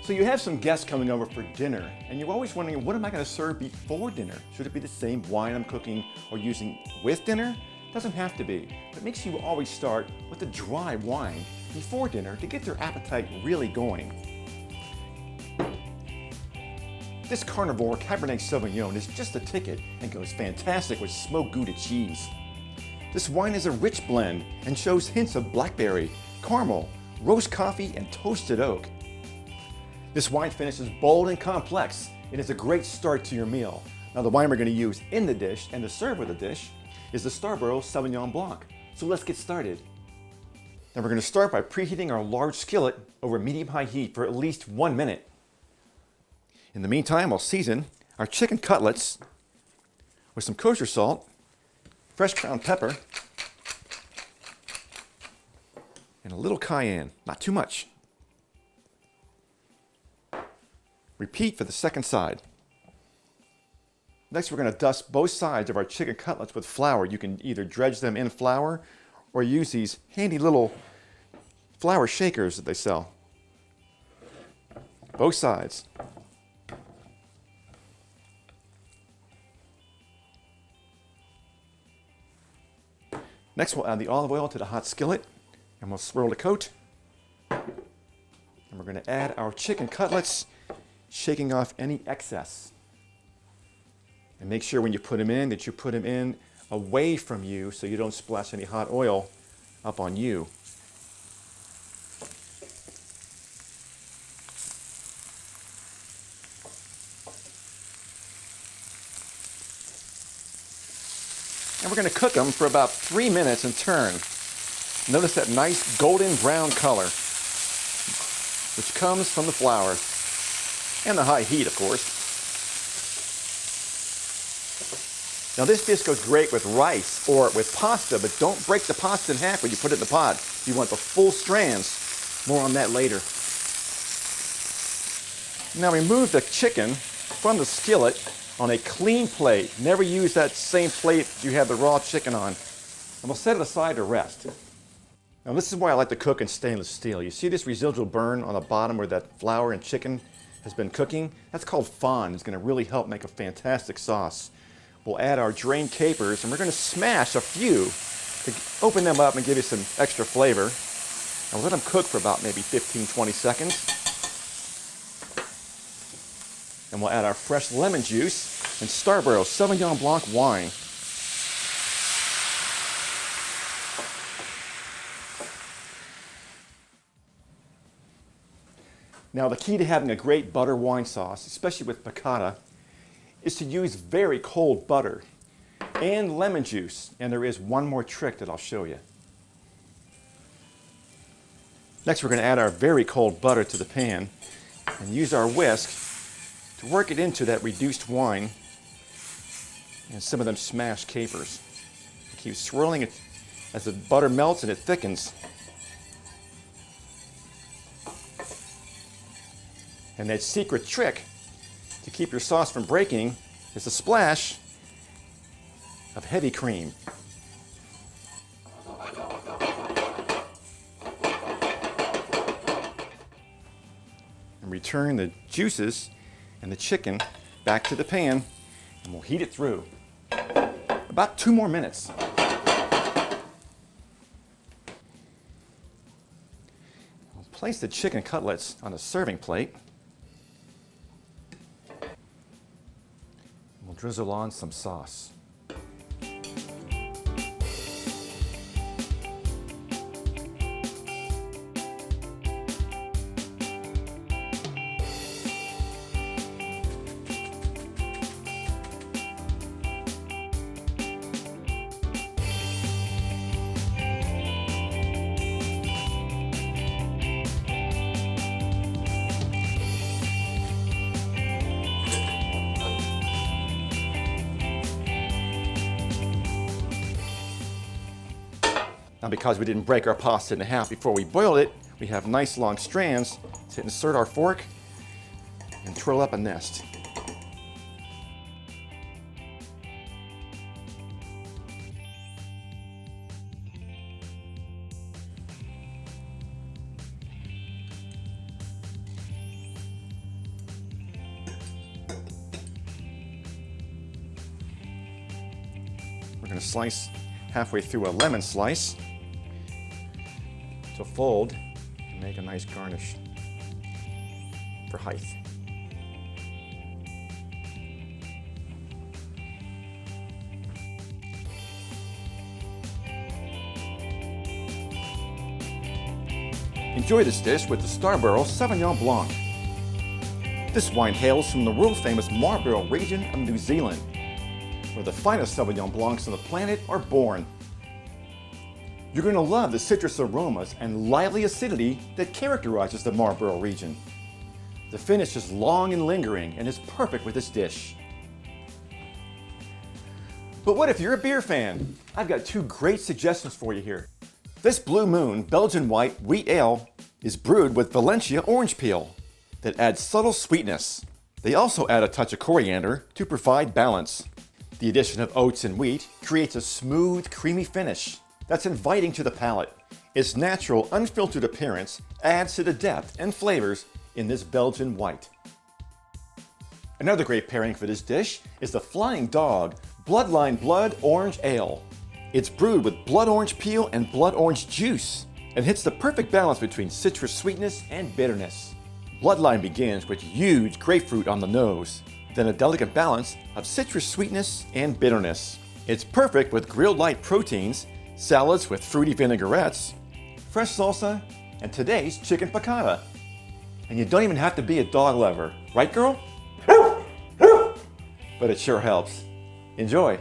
So you have some guests coming over for dinner, and you're always wondering, what am I going to serve before dinner? Should it be the same wine I'm cooking or using with dinner? Doesn't have to be, but make sure you always start with a dry wine before dinner to get their appetite really going. This carnivore Cabernet Sauvignon is just a ticket and goes fantastic with smoked Gouda cheese. This wine is a rich blend and shows hints of blackberry, caramel, roast coffee, and toasted oak. This wine finish is bold and complex. It is a great start to your meal. Now the wine we're going to use in the dish and to serve with the dish is the Scarborough Sauvignon Blanc. So let's get started. Now we're going to start by preheating our large skillet over medium-high heat for at least 1 minute. In the meantime, I'll season our chicken cutlets with some kosher salt, fresh ground pepper, and a little cayenne, not too much. Repeat for the second side. Next, we're going to dust both sides of our chicken cutlets with flour. You can either dredge them in flour or use these handy little flour shakers that they sell. Both sides. Next, we'll add the olive oil to the hot skillet and we'll swirl the coat. And we're going to add our chicken cutlets, shaking off any excess. And make sure when you put them in that you put them in away from you so you don't splash any hot oil up on you. And we're going to cook them for about 3 minutes and turn. Notice that nice golden brown color, which comes from the flour. And the high heat, of course. Now this dish goes great with rice or with pasta, but don't break the pasta in half when you put it in the pot. You want the full strands. More on that later. Now remove the chicken from the skillet on a clean plate. Never use that same plate you had the raw chicken on. And we'll set it aside to rest. Now this is why I like to cook in stainless steel. You see this residual burn on the bottom where that flour and chicken has been cooking? That's called fond. It's going to really help make a fantastic sauce. We'll add our drained capers and we're going to smash a few to open them up and give you some extra flavor. And we'll let them cook for about maybe 15-20 seconds. And we'll add our fresh lemon juice and Scarborough Sauvignon Blanc wine. Now the key to having a great butter wine sauce, especially with piccata, is to use very cold butter and lemon juice. And there is one more trick that I'll show you. Next, we're going to add our very cold butter to the pan and use our whisk to work it into that reduced wine and some of them smashed capers. Keep swirling it as the butter melts and it thickens. And that secret trick to keep your sauce from breaking is a splash of heavy cream. And return the juices and the chicken back to the pan and we'll heat it through. About 2 more minutes. We'll place the chicken cutlets on a serving plate. We'll drizzle on some sauce. Now because we didn't break our pasta in half before we boiled it, we have nice long strands to insert our fork and twirl up a nest. going to slice halfway through a lemon slice to fold and make a nice garnish for height. Enjoy this dish with the Scarborough Sauvignon Blanc. This wine hails from the world-famous Marlborough region of New Zealand, where the finest Sauvignon Blancs on the planet are born. You're going to love the citrus aromas and lively acidity that characterizes the Marlborough region. The finish is long and lingering and is perfect with this dish. But what if you're a beer fan? I've got two great suggestions for you here. This Blue Moon Belgian White Wheat Ale is brewed with Valencia orange peel that adds subtle sweetness. They also add a touch of coriander to provide balance. The addition of oats and wheat creates a smooth, creamy finish that's inviting to the palate. Its natural, unfiltered appearance adds to the depth and flavors in this Belgian white. Another great pairing for this dish is the Flying Dog Bloodline Blood Orange Ale. It's brewed with blood orange peel and blood orange juice and hits the perfect balance between citrus sweetness and bitterness. Bloodline begins with huge grapefruit on the nose, then a delicate balance of citrus sweetness and bitterness. It's perfect with grilled light proteins, salads with fruity vinaigrettes, fresh salsa, and today's Chicken Piccata. And you don't even have to be a dog lover, right girl? But it sure helps. Enjoy!